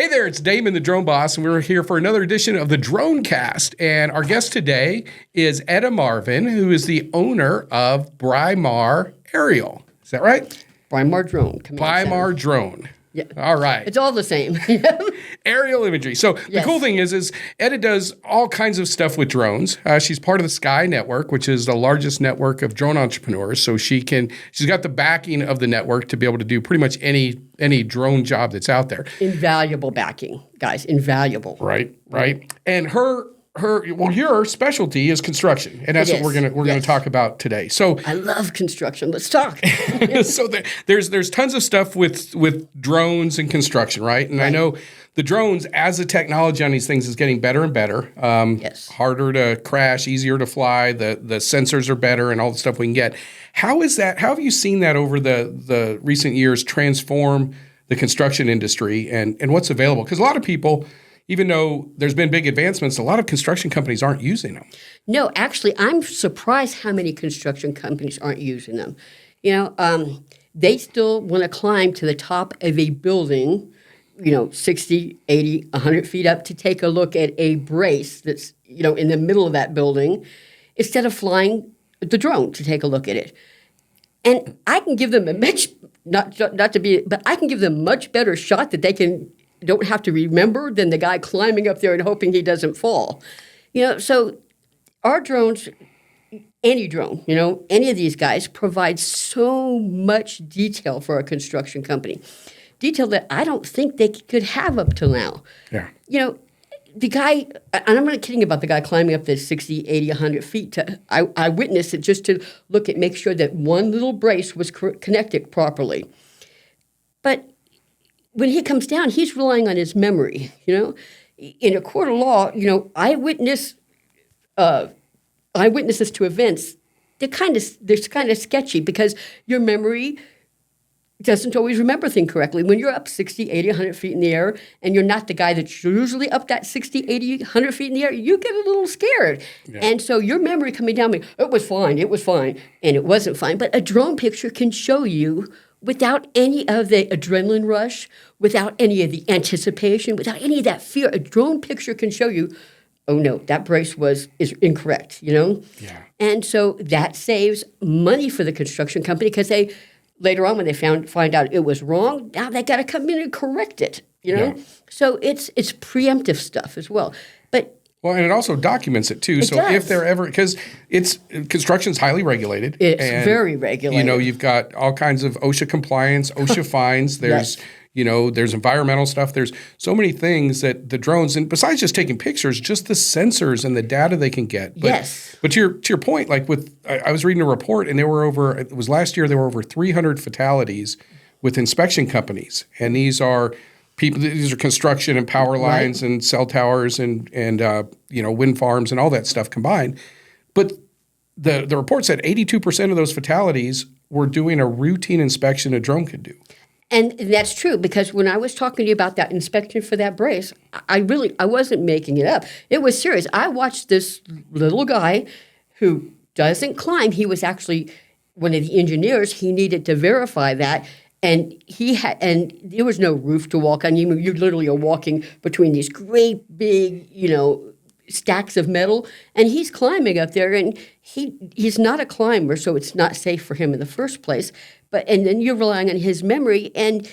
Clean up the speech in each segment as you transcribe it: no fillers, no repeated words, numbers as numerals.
Hey there, it's Damon, the Drone Boss, and we're here for another edition of the Drone Cast. And our guest today is Etta Marvin, who is the owner of Brymar Aerial. Is that right? Brymar Drone. Brymar Drone. Yeah. All right. It's all the same. Aerial imagery. So the cool thing is Etta does all kinds of stuff with drones. She's part of the Sky Network, which is the largest network of drone entrepreneurs. So she's got the backing of the network to be able to do pretty much any drone job that's out there. Invaluable backing, guys. Invaluable. Right. And your specialty is construction, and that's what we're gonna talk about today. So I love construction. Let's talk. So there's tons of stuff with drones and construction, right? And I know the drones, as the technology on these things is getting better and better. Harder to crash, easier to fly. The sensors are better, and all the stuff we can get. How have you seen that over the recent years transform the construction industry and what's available? Because a lot of people, even though there's been big advancements, a lot of construction companies aren't using them. No, actually, I'm surprised how many construction companies aren't using them. They still want to climb to the top of a building, 60, 80, 100 feet up to take a look at a brace that's, in the middle of that building, instead of flying the drone to take a look at it. And I can give them a much, but I can give them much better shot that they don't have to remember than the guy climbing up there and hoping he doesn't fall. So our drones, any drone, any of these guys provide so much detail for a construction company. Detail that I don't think they could have up till now. Yeah. The guy, and I'm not kidding about the guy climbing up the 60, 80, 100 feet. I witnessed it just to make sure that one little brace was connected properly. But when he comes down, he's relying on his memory. In a court of law, eyewitnesses to events, they're kind of sketchy because your memory doesn't always remember things correctly. When you're up 60, 80, 100 feet in the air, and you're not the guy that's usually up that 60, 80, 100 feet in the air, you get a little scared. Yeah. And so your memory coming down, it was fine, and it wasn't fine. But a drone picture can show you, without any of the adrenaline rush, without any of the anticipation, without any of that fear, a drone picture can show you, oh no, that brace is incorrect, Yeah. And so that saves money for the construction company because later on when they find out it was wrong, now they got to come in and correct it, Yeah. So it's preemptive stuff as well. Well, and it also documents it too. If they're ever, because construction's highly regulated. It's very regulated. You've got all kinds of OSHA compliance, OSHA fines. There's, there's environmental stuff. There's so many things that the drones, and besides just taking pictures, just the sensors and the data they can get. But to your point, like I was reading a report, and it was last year, there were over 300 fatalities with inspection companies, and these are construction and power lines and cell towers and wind farms and all that stuff combined. But the report said 82% of those fatalities were doing a routine inspection a drone could do. And that's true, because when I was talking to you about that inspection for that brace, I wasn't making it up. It was serious. I watched this little guy who doesn't climb. He was actually one of the engineers. He needed to verify that. And there was no roof to walk on. You literally are walking between these great big, stacks of metal, and he's climbing up there, and he's not a climber, so it's not safe for him in the first place. And then you're relying on his memory, and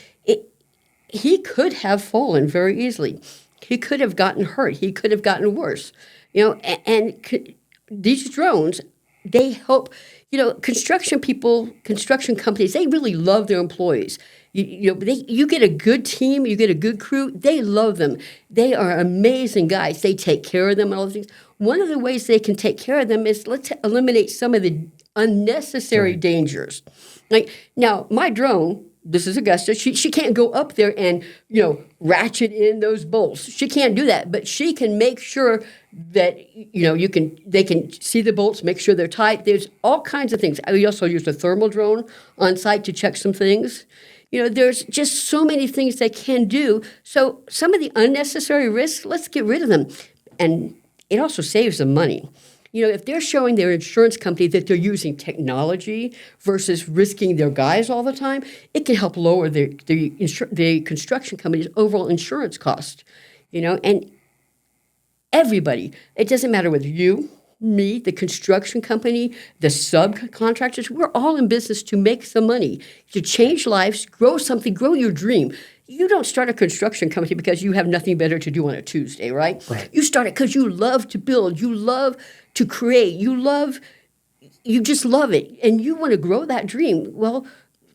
he could have fallen very easily. He could have gotten hurt. He could have gotten worse. And these drones, they help. Construction companies, they really love their employees. You get a good team, you get a good crew, they love them. They are amazing guys. They take care of them and all those things. One of the ways they can take care of them is let's eliminate some of the unnecessary dangers. Like, now, my drone, this is Augusta, she can't go up there and, ratchet in those bolts. She can't do that, but she can make sure that, they can see the bolts, make sure they're tight. There's all kinds of things. We also use a thermal drone on site to check some things. There's just so many things they can do. So some of the unnecessary risks, let's get rid of them. And it also saves them money. if they're showing their insurance company that they're using technology versus risking their guys all the time, it can help lower the construction company's overall insurance cost. And everybody, it doesn't matter whether you, me, the construction company, the subcontractors, we're all in business to make some money, to change lives, grow something, grow your dream. You don't start a construction company because you have nothing better to do on a Tuesday, right? You start it because you love to build, you love to create, you just love it, and you want to grow that dream. Well,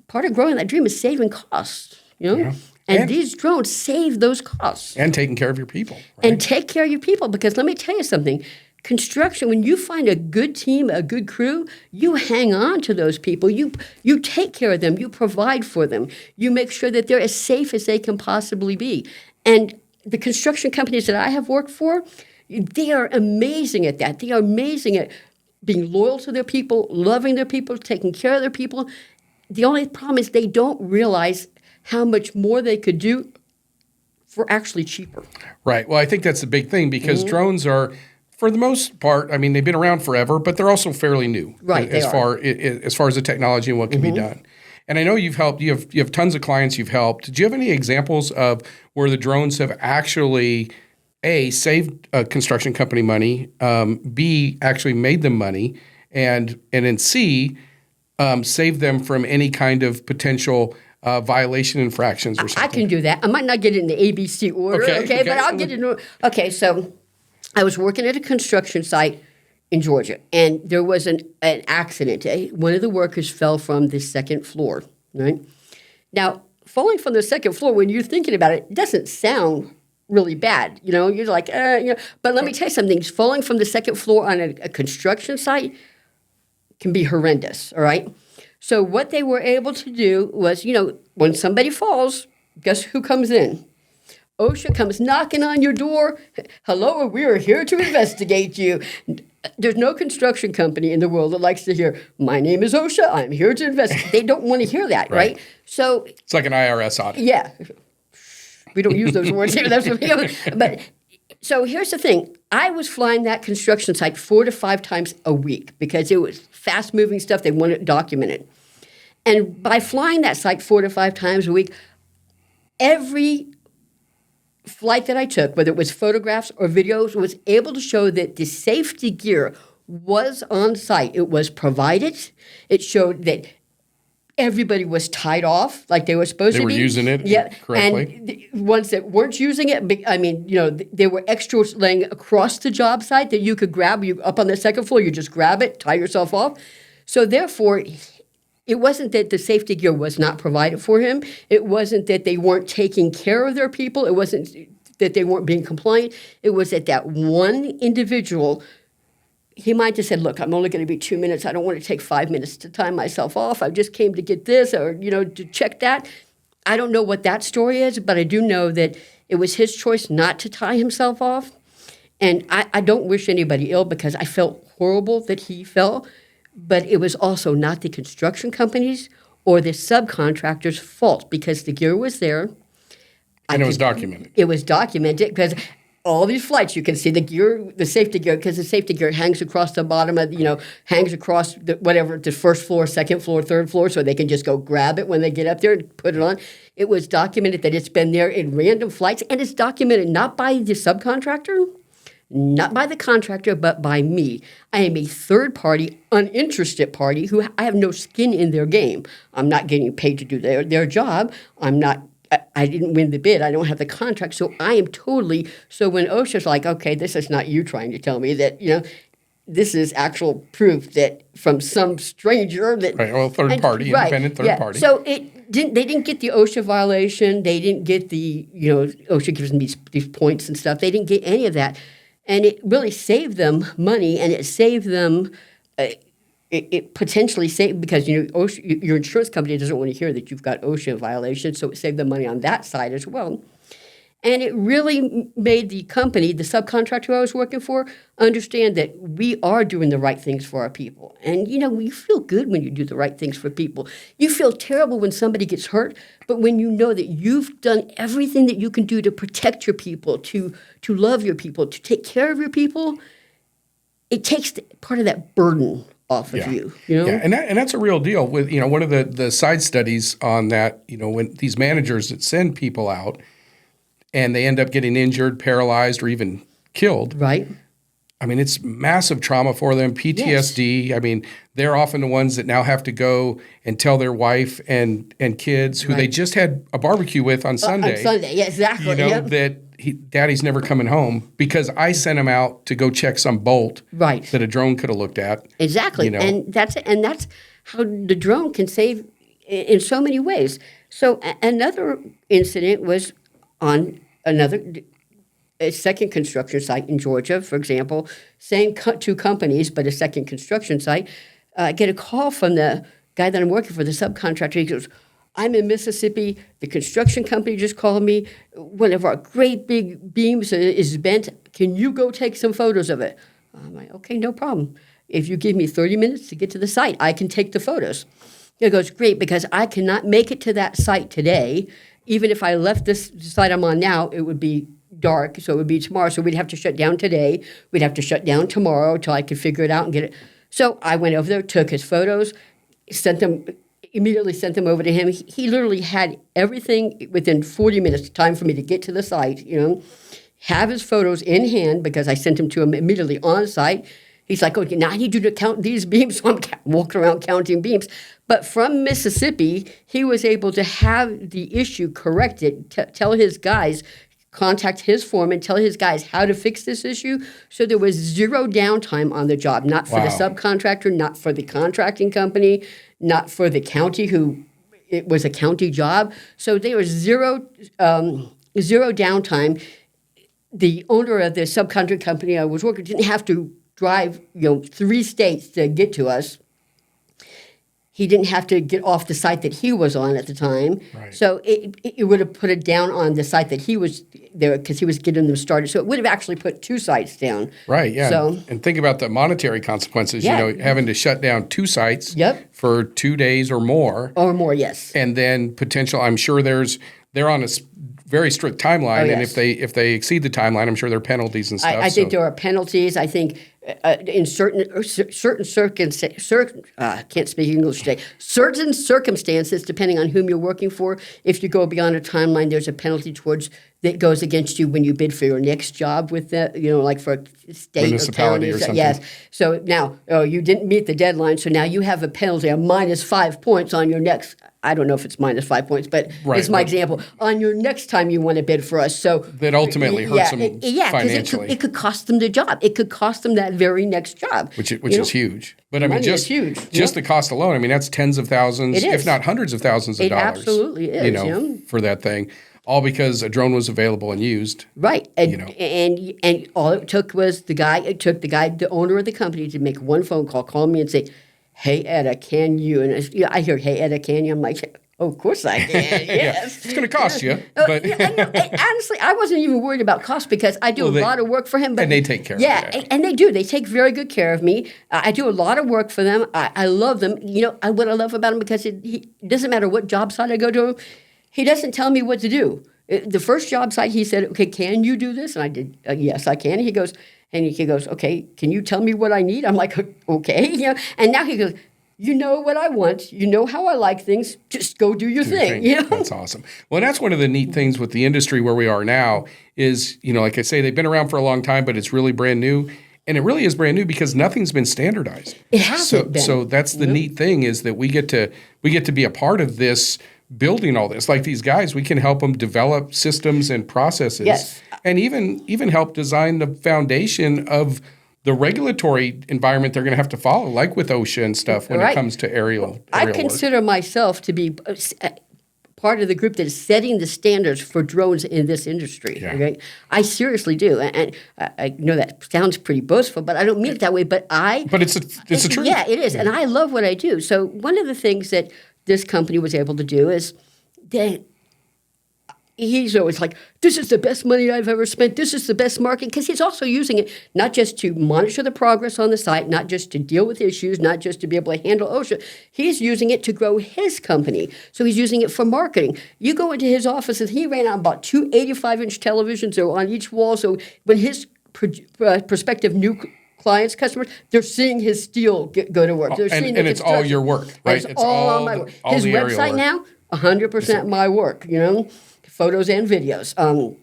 part of growing that dream is saving costs, Yeah. And these drones save those costs. And taking care of your people. Right? And take care of your people, because let me tell you something. Construction, when you find a good team, a good crew, you hang on to those people. You take care of them. You provide for them. You make sure that they're as safe as they can possibly be. And the construction companies that I have worked for, they are amazing at that. They are amazing at being loyal to their people, loving their people, taking care of their people. The only problem is they don't realize how much more they could do for actually cheaper. Right. Well, I think that's the big thing, because drones are, for the most part, I mean, they've been around forever, but they're also fairly new, right? As far as the technology and what can be done. And I know you've helped. You have tons of clients you've helped. Do you have any examples of where the drones have actually A, saved a construction company money, B, actually made them money, and then C, saved them from any kind of potential violation infractions or something? I can do that. I might not get it in the ABC order, okay? But I'll get it in. Okay, so I was working at a construction site in Georgia, and there was an accident. One of the workers fell from the second floor, right? Now, falling from the second floor, when you're thinking about it, doesn't sound really bad. You're like, But let me tell you something. Falling from the second floor on a construction site can be horrendous, all right? So what they were able to do was, when somebody falls, guess who comes in? OSHA comes knocking on your door. Hello, we are here to investigate you. There's no construction company in the world that likes to hear, my name is OSHA, I'm here to investigate. They don't want to hear that, right? So it's like an IRS audit. Yeah. We don't use those words here. But so here's the thing. I was flying that construction site 4 to 5 times a week because it was fast-moving stuff. They wanted it documented. And by flying that site 4 to 5 times a week, every flight that I took, whether it was photographs or videos, was able to show that the safety gear was on site. It was provided. It showed that everybody was tied off like they were supposed to be. They were using it correctly. And the ones that weren't using it, I mean, there were extras laying across the job site that you could grab. You up on the second floor, you just grab it, tie yourself off. So therefore, it wasn't that the safety gear was not provided for him. It wasn't that they weren't taking care of their people. It wasn't that they weren't being compliant. It was that one individual, he might have said, look, I'm only going to be 2 minutes. I don't want to take 5 minutes to tie myself off. I just came to get this or, to check that. I don't know what that story is, but I do know that it was his choice not to tie himself off. And I don't wish anybody ill because I felt horrible that he fell. But it was also not the construction companies or the subcontractors' fault because the gear was there. And it was documented. It was documented because all these flights, you can see the gear, the safety gear, because the safety gear hangs across the bottom of, hangs across the first floor, second floor, third floor, so they can just go grab it when they get up there and put it on. It was documented that it's been there in random flights, and it's documented not by the subcontractor, not by the contractor, but by me. I am a third party, uninterested party who I have no skin in their game. I'm not getting paid to do their job. I didn't win the bid. I don't have the contract. So I am totally, so when OSHA's like, okay, this is not you trying to tell me that, this is actual proof that from some stranger that. Right, well, third party, independent third party. So they didn't get the OSHA violation. They didn't get the, OSHA gives them these points and stuff. They didn't get any of that. And it really saved them money, and it saved them, it potentially saved, because OSHA, your insurance company doesn't want to hear that you've got OSHA violations, so it saved them money on that side as well. And it really made the company, the subcontractor I was working for, understand that we are doing the right things for our people. And, you feel good when you do the right things for people. You feel terrible when somebody gets hurt, but when you know that you've done everything that you can do to protect your people, to love your people, to take care of your people, it takes part of that burden off of you, you know? Yeah, and that's a real deal. With one of the side studies on that, when these managers that send people out and they end up getting injured, paralyzed, or even killed. Right. I mean, it's massive trauma for them, PTSD. Yes. I mean, they're often the ones that now have to go and tell their wife and kids who they just had a barbecue with on Sunday. On Sunday, yeah, exactly. That Daddy's never coming home because I sent him out to go check some bolt that a drone could have looked at. Exactly, and that's how the drone can save in so many ways. So another incident was on a second construction site in Georgia, for example, same two companies, but a second construction site. Get a call from the guy that I'm working for, the subcontractor. He goes, I'm in Mississippi. The construction company just called me. One of our great big beams is bent. Can you go take some photos of it? I'm like, okay, no problem. If you give me 30 minutes to get to the site, I can take the photos. He goes, great, because I cannot make it to that site today. Even if I left this site I'm on now, it would be dark, so it would be tomorrow. So we'd have to shut down today. We'd have to shut down tomorrow till I could figure it out and get it. So I went over there, took his photos, immediately sent them over to him. He literally had everything within 40 minutes time for me to get to the site, have his photos in hand because I sent them to him immediately on site. He's like, okay, now I need you to count these beams. So I'm walking around counting beams. But from Mississippi, he was able to have the issue corrected, tell his guys, contact his foreman, tell his guys how to fix this issue. So there was zero downtime on the job, not for the subcontractor, not for the contracting company, not for the county it was a county job. So there was zero downtime. The owner of the subcontracting company I was working didn't have to drive 3 states to get to us. He didn't have to get off the site that he was on at the time. Right. So it would have put it down on the site that he was there because he was getting them started. So it would have actually put 2 sites down. Right, yeah. So, and think about the monetary consequences, having to shut down 2 sites for 2 days or more. Or more, yes. And then potential, I'm sure they're on a very strict timeline, and if they exceed the timeline, I'm sure there are penalties and stuff. I think there are penalties. I think in certain can't speak English today. Certain circumstances, depending on whom you're working for, if you go beyond a timeline, there's a penalty that goes against you when you bid for your next job with the, like for a state municipality or something. Yes. So now, you didn't meet the deadline, so now you have a penalty of -5 points on your next. I don't know if it's -5 points, but it's my example. On your next time you want to bid for us. So that ultimately hurts them financially. It could cost them the job. It could cost them that very next job. Which is huge. But I mean, just the cost alone, I mean, that's tens of thousands, if not hundreds of thousands of dollars. It absolutely is. For that thing. All because a drone was available and used. Right. And all it took was the owner of the company to make one phone call me and say, hey, Etta, can you? And I hear, hey, Etta, can you? I'm like, oh, of course I can, yes. It's going to cost you. But honestly, I wasn't even worried about cost because I do a lot of work for him. And they take care of you. Yeah, and they do. They take very good care of me. I do a lot of work for them. I love them. What I love about him because it doesn't matter what job site I go to, he doesn't tell me what to do. The first job site, he said, okay, can you do this? And I did, yes, I can. He goes, okay, can you tell me what I need? I'm like, okay. And now he goes, you know what I want. You know how I like things. Just go do your thing. That's awesome. Well, that's one of the neat things with the industry where we are now is, like I say, they've been around for a long time, but it's really brand new. And it really is brand new because nothing's been standardized. It hasn't been. So that's the neat thing is that we get to be a part of this building all this. Like these guys, we can help them develop systems and processes and even help design the foundation of the regulatory environment they're going to have to follow, like with OSHA and stuff when it comes to aerial I consider myself to be part of the group that is setting the standards for drones in this industry. Yeah. Okay? I seriously do. And I know that sounds pretty boastful, but I don't mean it that way. But it's the truth. Yeah, it is. And I love what I do. So one of the things that this company was able to do is he's always like, this is the best money I've ever spent. This is the best marketing. Because he's also using it not just to monitor the progress on the site, not just to deal with issues, not just to be able to handle OSHA. He's using it to grow his company. So he's using it for marketing. You go into his office, and he ran out about 2 85-inch televisions on each wall. So when his prospective new clients, customers, they're seeing his steel go to work. They're seeing and it's all your work, right? It's all on my work. His website now, 100% my work, photos and videos.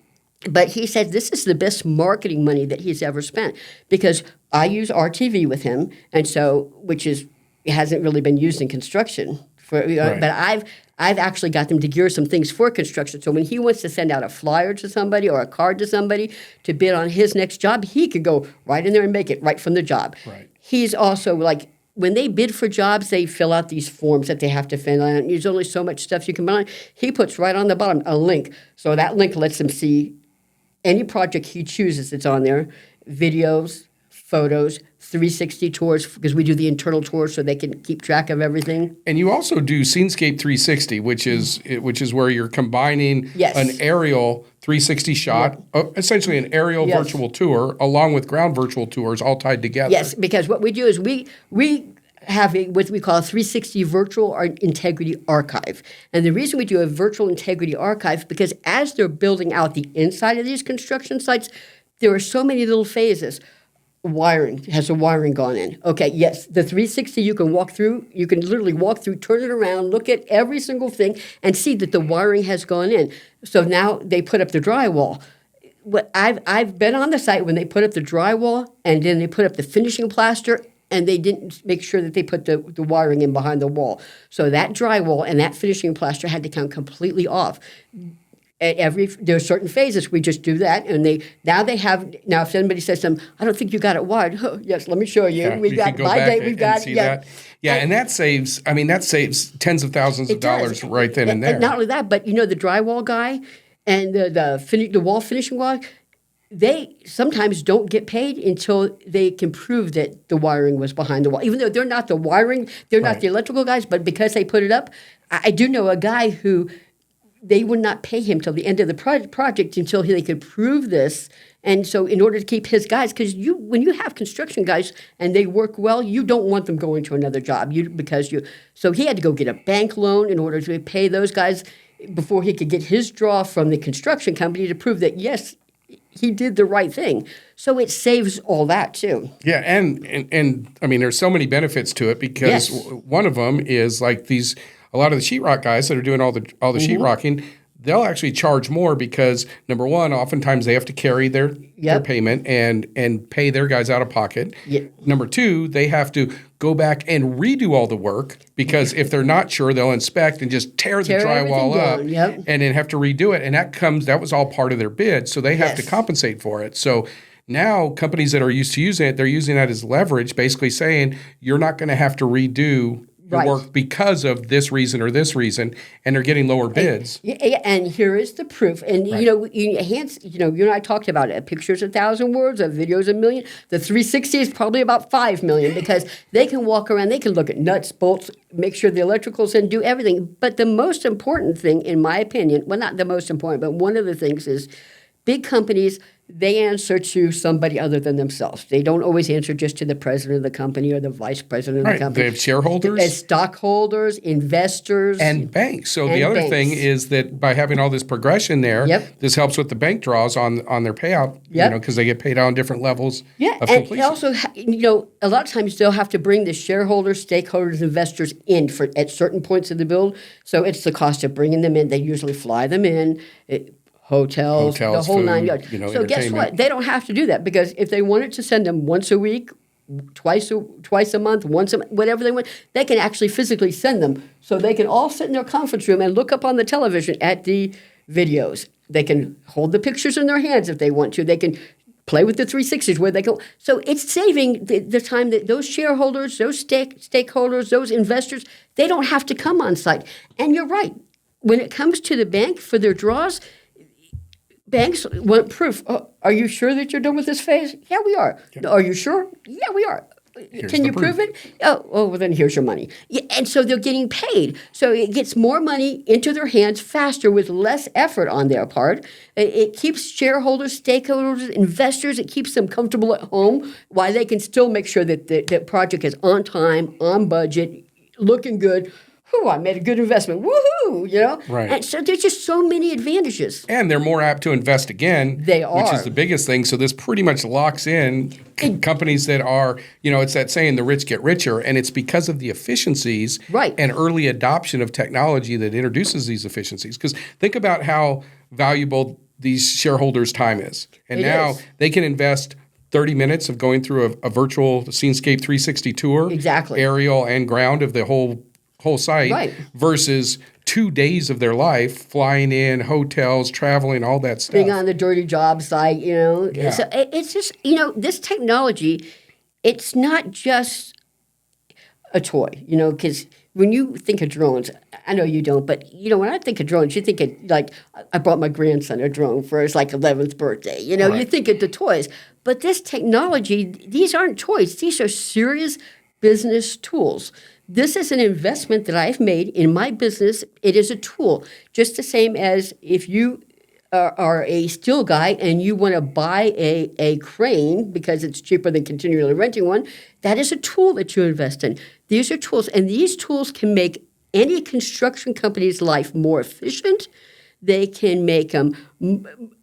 But he said this is the best marketing money that he's ever spent because I use RTV with him, and so it hasn't really been used in construction. But I've actually got them to gear some things for construction. So when he wants to send out a flyer to somebody or a card to somebody to bid on his next job, he could go right in there and make it right from the job. Right. He's also like, when they bid for jobs, they fill out these forms that they have to fill out. There's only so much stuff you can put on. He puts right on the bottom a link. So that link lets them see any project he chooses that's on there, videos, photos, 360 tours, because we do the internal tours so they can keep track of everything. And you also do Scenescape 360, which is where you're combining an aerial 360 shot, essentially an aerial virtual tour, along with ground virtual tours, all tied together. Yes, because what we do is we have what we call a 360 virtual integrity archive. And the reason we do a virtual integrity archive, because as they're building out the inside of these construction sites, there are so many little phases. Wiring, has the wiring gone in? Okay, yes, the 360 you can walk through, you can literally walk through, turn it around, look at every single thing and see that the wiring has gone in. So now they put up the drywall. I've been on the site when they put up the drywall and then they put up the finishing plaster and they didn't make sure that they put the wiring in behind the wall. So that drywall and that finishing plaster had to come completely off. There are certain phases we just do that, and now if somebody says something, I don't think you got it wired. Oh, yes, let me show you. Yeah, we've got by date. We've got that. Yeah, and that saves tens of thousands of dollars right then and there. And not only that, but the drywall guy and the wall finishing guy, they sometimes don't get paid until they can prove that the wiring was behind the wall. Even though they're not the wiring, they're not the electrical guys, but because they put it up, I do know a guy who. They would not pay him till the end of the project until they could prove this. And so in order to keep his guys, because when you have construction guys and they work well, you don't want them going to another job. So he had to go get a bank loan in order to pay those guys before he could get his draw from the construction company to prove that, yes, he did the right thing. So it saves all that too. Yeah, and I mean, there's so many benefits to it because one of them is like a lot of the sheetrock guys that are doing all the sheetrocking, they'll actually charge more because number one, oftentimes they have to carry their payment and pay their guys out of pocket. Yep. Number two, they have to go back and redo all the work because if they're not sure, they'll inspect and just tear the drywall up and then have to redo it. And that was all part of their bid, so they have to compensate for it. So now companies that are used to using it, they're using that as leverage, basically saying you're not going to have to redo your work because of this reason or this reason, and they're getting lower bids. And here is the proof. And you and I talked about it. A picture's 1,000 words, a video's 1,000,000. The 360 is probably about 5 million because they can walk around, they can look at nuts, bolts, make sure the electrical's in, do everything. But the most important thing, in my opinion, well, not the most important, but one of the things is big companies, they answer to somebody other than themselves. They don't always answer just to the president of the company or the vice president of the company. They have shareholders. As stockholders, investors. And banks. So the other thing is that by having all this progression there, this helps with the bank draws on their payout, because they get paid out on different levels of completion. And also, a lot of times they'll have to bring the shareholders, stakeholders, investors in at certain points of the build. So it's the cost of bringing them in. They usually fly them in. Hotels, the whole food, 9 yards. So guess what? They don't have to do that because if they wanted to send them once a week, twice a month, whatever they want, they can actually physically send them. So they can all sit in their conference room and look up on the television at the videos. They can hold the pictures in their hands if they want to. They can play with the 360s where they go. So it's saving the time that those shareholders, those stakeholders, those investors, they don't have to come on site. And you're right. When it comes to the bank for their draws, banks want proof. Oh, are you sure that you're done with this phase? Yeah, we are. Yeah. Are you sure? Yeah, we are. Can you prove it? Oh, well, then here's your money. Yeah, and so they're getting paid. So it gets more money into their hands faster with less effort on their part. It keeps shareholders, stakeholders, investors, it keeps them comfortable at home while they can still make sure that the project is on time, on budget, looking good. I made a good investment. Woohoo! You know? Right. And so there's just so many advantages. And they're more apt to invest again. They are. Which is the biggest thing. So this pretty much locks in companies that are, it's that saying, the rich get richer. And it's because of the efficiencies and early adoption of technology that introduces these efficiencies. Because think about how valuable these shareholders' time is. And now they can invest 30 minutes of going through a virtual Scenescape 360 tour. Exactly. Aerial and ground of the whole site versus 2 days of their life flying in, hotels, traveling, all that stuff. Being on the dirty job site, Yeah. So it's just, this technology, it's not just a toy, because when you think of drones, I know you don't, but, when I think of drones, you think of, like, I brought my grandson a drone for his, 11th birthday. You think of the toys. But this technology, these aren't toys. These are serious business tools. This is an investment that I've made in my business. It is a tool, just the same as if you are a steel guy and you want to buy a crane because it's cheaper than continually renting one. That is a tool that you invest in. These are tools, and these tools can make any construction company's life more efficient. They can make them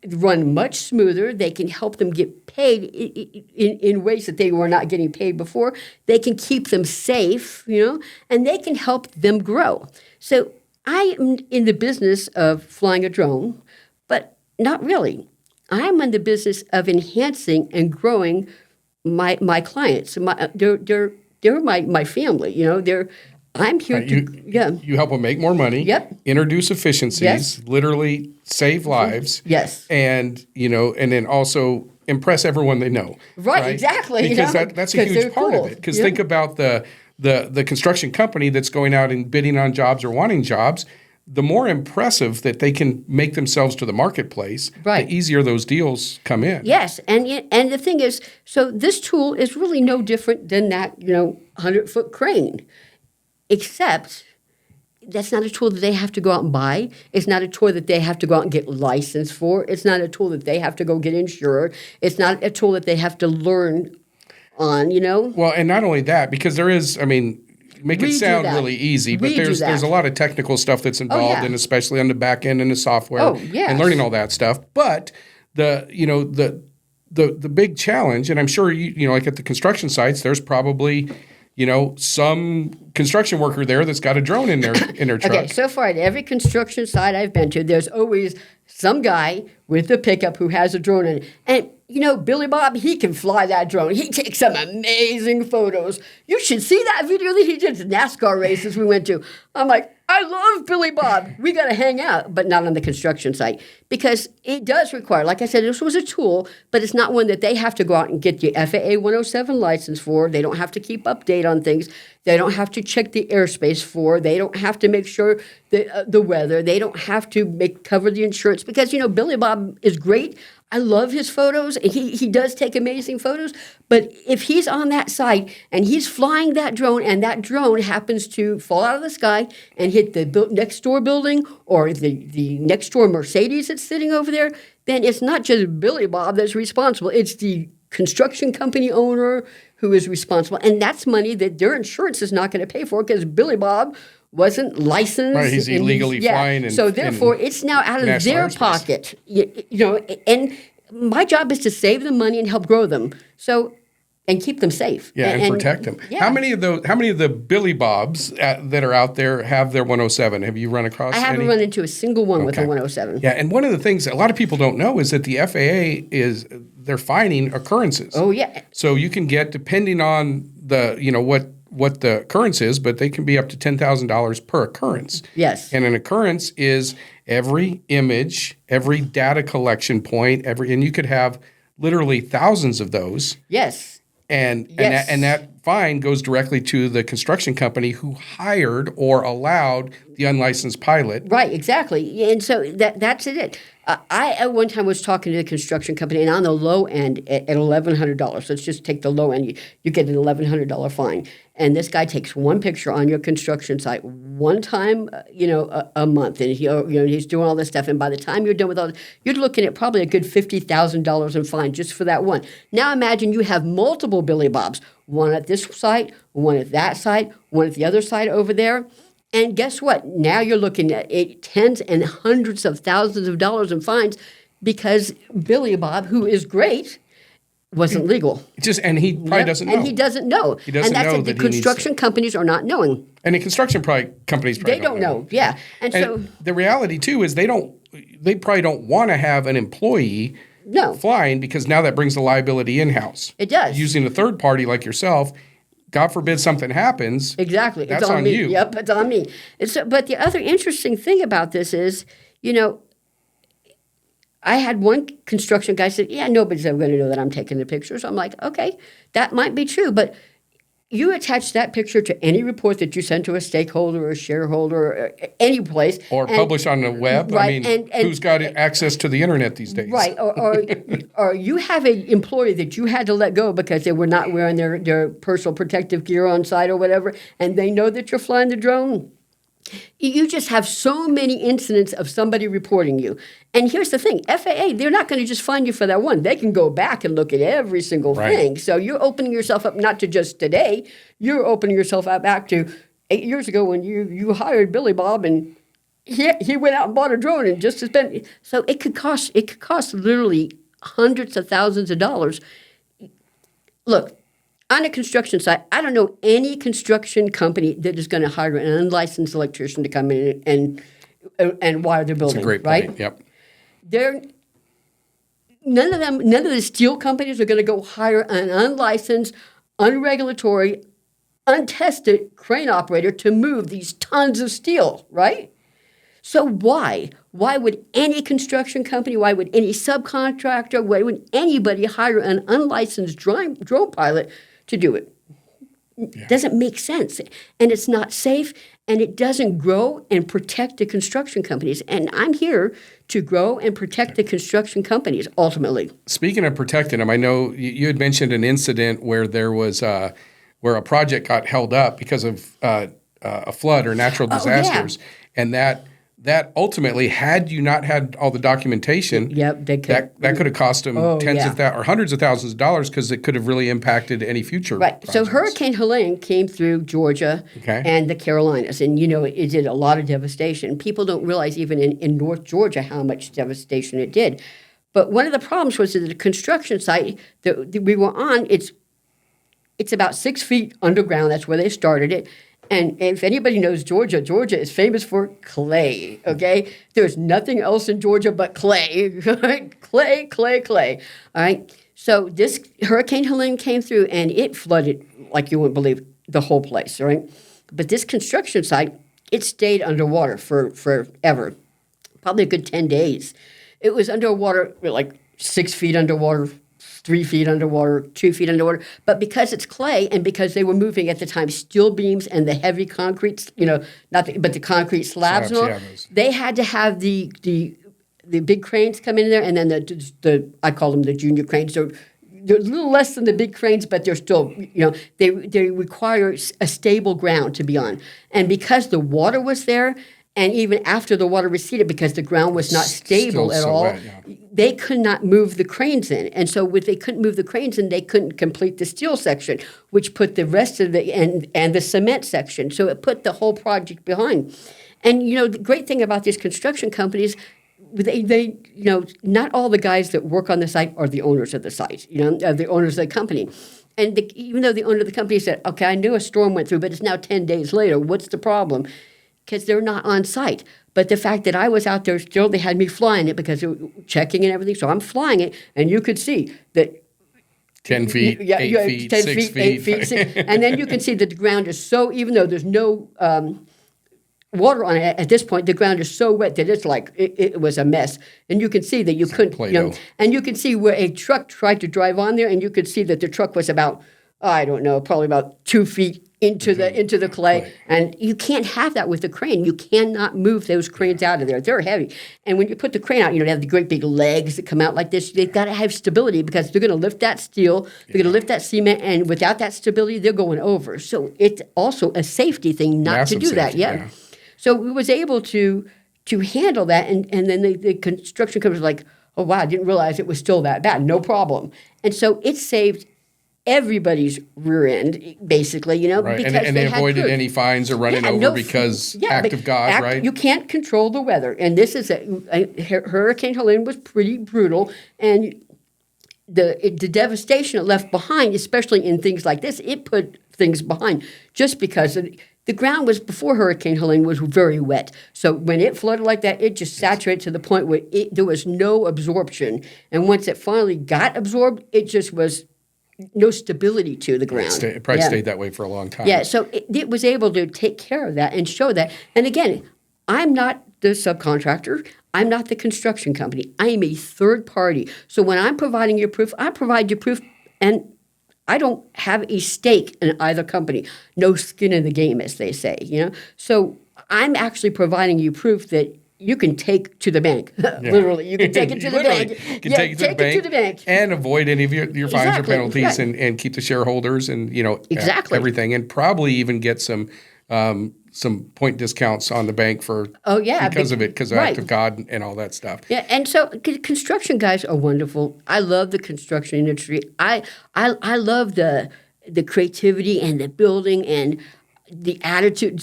run much smoother. They can help them get paid in ways that they were not getting paid before. They can keep them safe, and they can help them grow. So I am in the business of flying a drone, but not really. I'm in the business of enhancing and growing my clients. They're my family. I'm here You help them make more money. Introduce efficiencies. Literally save lives. And and then also impress everyone they know. Right? Exactly. Because that's a huge part of it. Because think about the construction company that's going out and bidding on jobs or wanting jobs. The more impressive that they can make themselves to the marketplace, the easier those deals come in. Yes, and the thing is, so this tool is really no different than that 100-foot crane. Except that's not a tool that they have to go out and buy. It's not a tool that they have to go out and get licensed for. It's not a tool that they have to go get insured. It's not a tool that they have to learn on, Well, and not only that, because there is, make it sound really easy, but there's a lot of technical stuff that's involved, and especially on the back end and the software and learning all that stuff. But the big challenge, and I'm sure like at the construction sites, there's probably some construction worker there that's got a drone in their truck. Okay, so far at every construction site I've been to, there's always some guy with a pickup who has a drone in it. And Billy Bob, he can fly that drone. He takes some amazing photos. You should see that video that he did at the NASCAR races we went to. I'm like, I love Billy Bob. We got to hang out, but not on the construction site because it does require, like I said, this was a tool, but it's not one that they have to go out and get the FAA 107 license for. They don't have to keep update on things. They don't have to check the airspace for. They don't have to make sure the weather. They don't have to cover the insurance because, Billy Bob is great. I love his photos. He does take amazing photos. But if he's on that site and he's flying that drone and that drone happens to fall out of the sky and hit the next door building or the next door Mercedes that's sitting over there, then it's not just Billy Bob that's responsible. It's the construction company owner who is responsible. And that's money that their insurance is not going to pay for because Billy Bob wasn't licensed. Right, he's illegally flying. So therefore, it's now out of their pocket. And my job is to save them money and help grow them. And keep them safe. Yeah, and protect them. Yeah. How many of the Billy Bobs that are out there have their 107? Have you run across any? I haven't run into a single one with a 107. Yeah, and one of the things that a lot of people don't know is that the FAA they're fining occurrences. Oh, yeah. So you can get, depending on the, what the occurrence is, but they can be up to $10,000 per occurrence. Yes. And an occurrence is every image, every data collection point, and you could have literally thousands of those. Yes. And that fine goes directly to the construction company who hired or allowed the unlicensed pilot. Right, exactly. And so that's it. I at one time was talking to the construction company, and on the low end at $1,100. Let's just take the low end. You get an $1,100 fine. And this guy takes one picture on your construction site one time, a month, and he's doing all this stuff. And by the time you're done with all this, you're looking at probably a good $50,000 in fine just for that one. Now imagine you have multiple Billy Bobs, one at this site, one at that site, one at the other site over there. And guess what? Now you're looking at tens and hundreds of thousands of dollars in fines because Billy Bob, who is great, wasn't legal. And he probably doesn't know. And he doesn't know. He doesn't and that's know what the that he needs construction companies are not knowing. And the construction companies probably They don't know. Yeah. And so the reality too is they probably don't want to have an employee flying because now that brings the liability in-house. It does. Using a third party like yourself, God forbid something happens. Exactly. That's it's on me. you. Yep, it's on me. But the other interesting thing about this is, I had one construction guy say, yeah, nobody's ever going to know that I'm taking the pictures. I'm like, okay, that might be true, but you attach that picture to any report that you send to a stakeholder or a shareholder or any place. Or publish on the web. Right, I mean, who's got access to the internet these days? Right, or you have an employee that you had to let go because they were not wearing their personal protective gear on site or whatever, and they know that you're flying the drone. You just have so many incidents of somebody reporting you. And here's the thing, FAA, they're not going to just find you for that one. They can go back and look at every single thing. So you're opening yourself up not to just today, you're opening yourself up back to 8 years ago when you hired Billy Bob and he went out and bought a drone and just spent. So it could cost literally hundreds of thousands of dollars. Look, on a construction site, I don't know any construction company that is going to hire an unlicensed electrician to come in and wire their building. That's a great right? point. Yep. None of the steel companies are going to go hire an unlicensed, unregulatory, untested crane operator to move these tons of steel, right? So why? Why would any construction company, why would any subcontractor, why would anybody hire an unlicensed drone pilot to do it? It doesn't make sense. And it's not safe, and it doesn't grow and protect the construction companies. And I'm here to grow and protect the construction companies, ultimately. Speaking of protecting them, I know you had mentioned an incident where there was where a project got held up because of a flood or natural disasters, and that ultimately, had you not had all the documentation, that could have cost them tens of thousands or hundreds of thousands of dollars because it could have really impacted any future projects. So Hurricane Helene came through Georgia and the Carolinas, and it did a lot of devastation. People don't realize even in North Georgia how much devastation it did. But one of the problems was that the construction site that we were on, it's about 6 feet underground. That's where they started it. And if anybody knows Georgia, Georgia is famous for clay, okay? There's nothing else in Georgia but clay, clay, clay, clay, all right? So this Hurricane Helene came through, and it flooded, like you wouldn't believe, the whole place, all right? But this construction site, it stayed underwater for forever, probably a good 10 days. It was underwater, like 6 feet underwater, 3 feet underwater, 2 feet underwater. But because it's clay and because they were moving at the time steel beams and the heavy concrete, but the concrete slabs and all, they had to have the big cranes come in there, and then the I call them the junior cranes. They're a little less than the big cranes, but they're still, they require a stable ground to be on. And because the water was there, and even after the water receded, because the ground was not stable at all, they could not move the cranes in. And so if they couldn't move the cranes in, they couldn't complete the steel section, which put the rest of the and the cement section. So it put the whole project behind. And, the great thing about these construction companies, they not all the guys that work on the site are the owners of the site, the owners of the company. And even though the owner of the company said, okay, I knew a storm went through, but it's now 10 days later, what's the problem? Because they're not on site. But the fact that I was out there still, they had me flying it because it was checking and everything. So I'm flying it, and you could see that 10 feet, 8 feet, 10 6 feet. 8 feet, and then you can see that the ground is so, even though there's no water on it at this point, the ground is so wet that it's like it was a mess. And you can see that you couldn't, and you can see where a truck tried to drive on there, and you could see that the truck was about, probably about 2 feet into the clay. And you can't have that with a crane. You cannot move those cranes out of there. They're heavy. And when you put the crane out, they have the great big legs that come out like this. They've got to have stability because they're going to lift that steel, they're going to lift that cement, and without that stability, they're going over. So it's also a safety thing not to do that. Yeah. So we was able to handle that, and then the construction company was like, oh, wow, I didn't realize it was still that bad. No problem. And so it saved everybody's rear end, basically, Right. because And they had avoided proof. any fines or running over because act of God, right? You can't control the weather. And this is Hurricane Helene was pretty brutal. And the devastation it left behind, especially in things like this, it put things behind just because the ground was, before Hurricane Helene, was very wet. So when it flooded like that, it just saturated to the point where there was no absorption. And once it finally got absorbed, it just was no stability to the ground. It probably stayed that way for a long time. Yeah, so it was able to take care of that and show that. And again, I'm not the subcontractor. I'm not the construction company. I am a third party. So when I'm providing you proof, I provide you proof, and I don't have a stake in either company. No skin in the game, as they say. So I'm actually providing you proof that you can take to the bank. Literally, you can take it to the bank. You can take it to the bank and avoid any of your fines or penalties, and keep the shareholders and everything, and probably even get some point discounts on the bank because of it, because of act of God and all that stuff. Yeah, and so construction guys are wonderful. I love the construction industry. I love the creativity and the building and the attitude.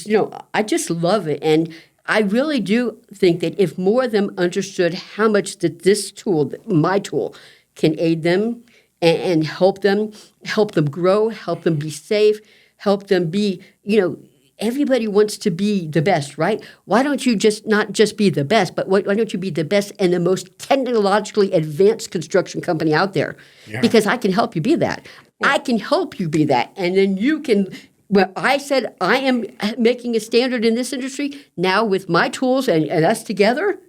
I just love it. And I really do think that if more of them understood how much that this tool, my tool, can aid them and help them grow, help them be safe, help them be, everybody wants to be the best, right? Why don't you not just be the best, but why don't you be the best and the most technologically advanced construction company out there? Yeah. Because I can help you be that. I can help you be that. And then you can... Well, I said I am making a standard in this industry. Now with my tools and us together,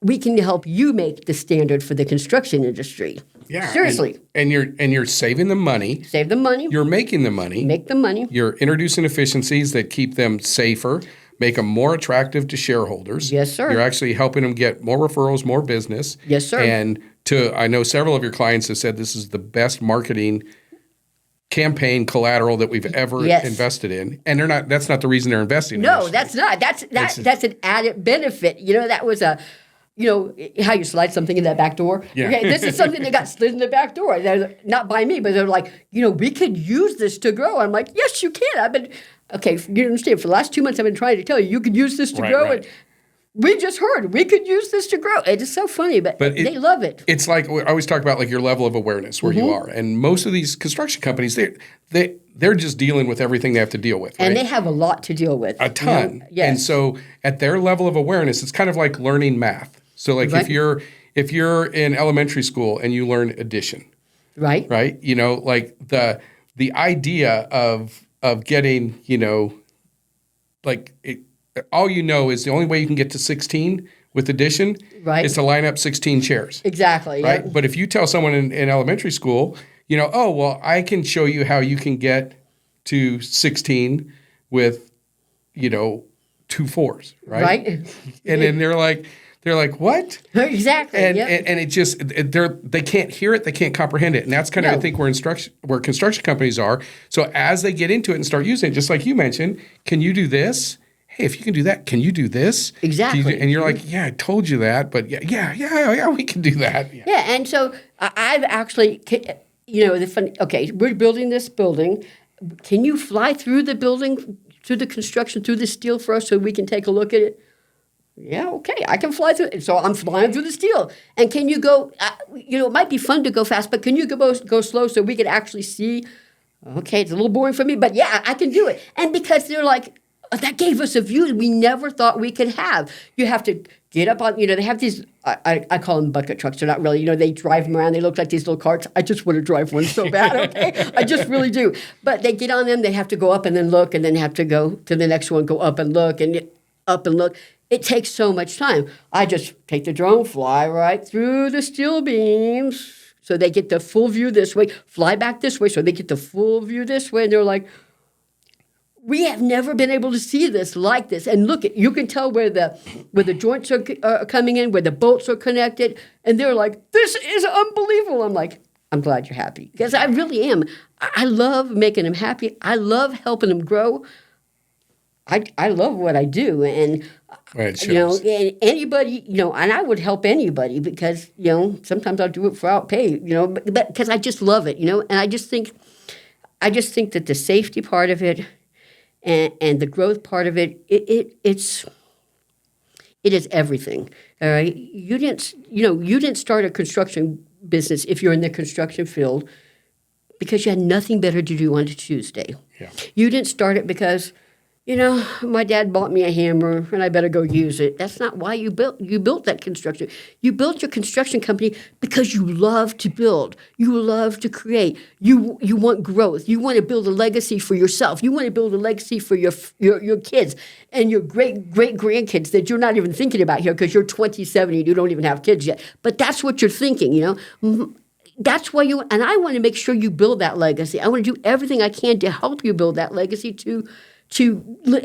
we can help you make the standard for the construction industry. Yeah, seriously. And you're saving them money. Save them money. You're making them money. Make them money. You're introducing efficiencies that keep them safer, make them more attractive to shareholders. Yes, sir. You're actually helping them get more referrals, more business. Yes, sir. And I know several of your clients have said this is the best marketing campaign collateral that we've ever invested in, and that's not the reason they're investing. No, that's not. That's an added benefit. That was how you slide something in that back door. Yeah. Okay, this is something that got slid in the back door. They're not by me, but they're like, we could use this to grow. I'm like, yes, you can. You understand? For the last 2 months, I've been trying to tell you could use this to grow. Right. And we just heard we could use this to grow. It's so funny, but they love it. It's like I always talk about, like, your level of awareness where you are, and most of these construction companies, they're just dealing with everything they have to deal with, right? And they have a lot to deal with, a ton. Yes. And so at their level of awareness, it's kind of like learning math. So like if you're in elementary school and you learn addition, right? Like the idea of getting all is the only way you can get to 16 with addition is to line up 16 chairs. Exactly. Right. Yep. But if you tell someone in elementary school, I can show you how you can get to 16 with, 2 4s. Right. And then they're like, what? Exactly. And it just they can't hear it, they can't comprehend it, and that's kind of I think where construction companies are. So as they get into it and start using it, just like you mentioned, can you do this? Hey, if you can do that, can you do this? Exactly. And you're like, yeah, I told you that, but yeah, we can do that. Yeah, and so I've actually, we're building this building. Can you fly through the building, through the construction, through the steel for us so we can take a look at it? Yeah, okay, I can fly through it. So I'm flying through the steel. And can you go, it might be fun to go fast, but can you go slow so we can actually see? Okay, it's a little boring for me, but yeah, I can do it. And because they're like, that gave us a view that we never thought we could have. You have to get up on, they have these, I call them bucket trucks. They're not really, they drive them around. They look like these little carts. I just want to drive one so bad, okay? I just really do. But they get on them. They have to go up and then look, and then have to go to the next one, go up and look, and up and look. It takes so much time. I just take the drone, fly right through the steel beams so they get the full view this way, fly back this way so they get the full view this way, and they're like, we have never been able to see this like this. And look, you can tell where the joints are coming in, where the bolts are connected. And they're like, this is unbelievable. I'm like, I'm glad you're happy. Because I really am. I love making them happy. I love helping them grow. I love what I do, and It you know, shows. and anybody, you know, and I would help anybody because, you know, sometimes I'll do it without pay, you know, but because I just love it, you know, and I just think that the safety part of it and the growth part of it, it is everything. All right, you didn't start a construction business if you're in the construction field because you had nothing better to do on a Tuesday. Yeah. You didn't start it because, you know, my dad bought me a hammer and I better go use it. That's not why you built that construction. You built your construction company because you love to build. You love to create. You want growth. You want to build a legacy for yourself. You want to build a legacy for your kids and your great grandkids that you're not even thinking about here because you're 27 and you don't even have kids yet. But that's what you're thinking, you know. That's why and I want to make sure you build that legacy. I want to do everything I can to help you build that legacy to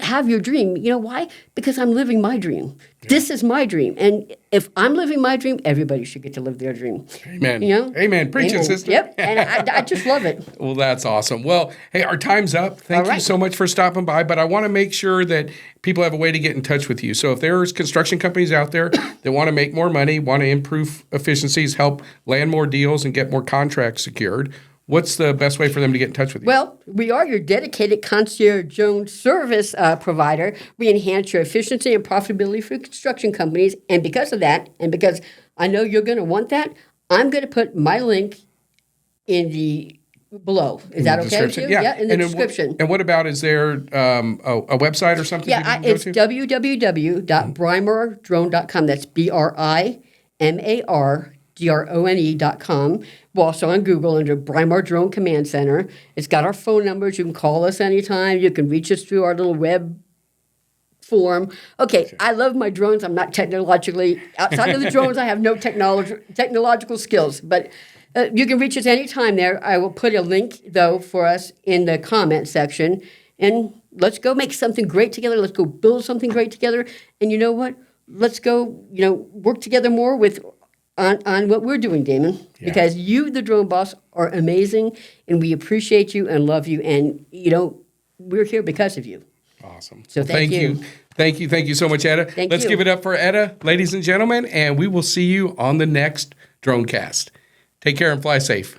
have your dream. You know why? Because I'm living my dream. Yeah. This is my dream. And if I'm living my dream, everybody should get to live their dream. Amen. You know? Amen. Preach it, sister. Yep. And I just love it. Well, that's awesome. Well, hey, our time's up. Thank you so much for stopping by. But I want to make sure that people have a way to get in touch with you. So if there's construction companies out there that want to make more money, want to improve efficiencies, help land more deals, and get more contracts secured, what's the best way for them to get in touch with you? Well, we are your dedicated concierge drone service provider. We enhance your efficiency and profitability for construction companies. And because of that, and because I know you're going to want that, I'm going to put my link in the below. Is that okay with you? Yeah, in the description. And what about, is there a website or something? Yeah, it's www.brimarDrone.com. That's BRIMARDRONE.com. We're also on Google under Brimar Drone Command Center. It's got our phone numbers. You can call us anytime. You can reach us through our little web form. Okay, I love my drones. I'm not technologically, outside of the drones, I have no technological skills. But you can reach us anytime there. I will put a link, though, for us in the comment section. And let's go make something great together. Let's go build something great together. And you know what? Let's go, work together more on what we're doing, Damon, because you, the drone boss, are amazing, and we appreciate you and love you, and we're here because of you. Awesome. So thank you. Thank you so much, Etta. Let's give it up for Etta, ladies and gentlemen, and we will see you on the next Dronecast. Take care and fly safe.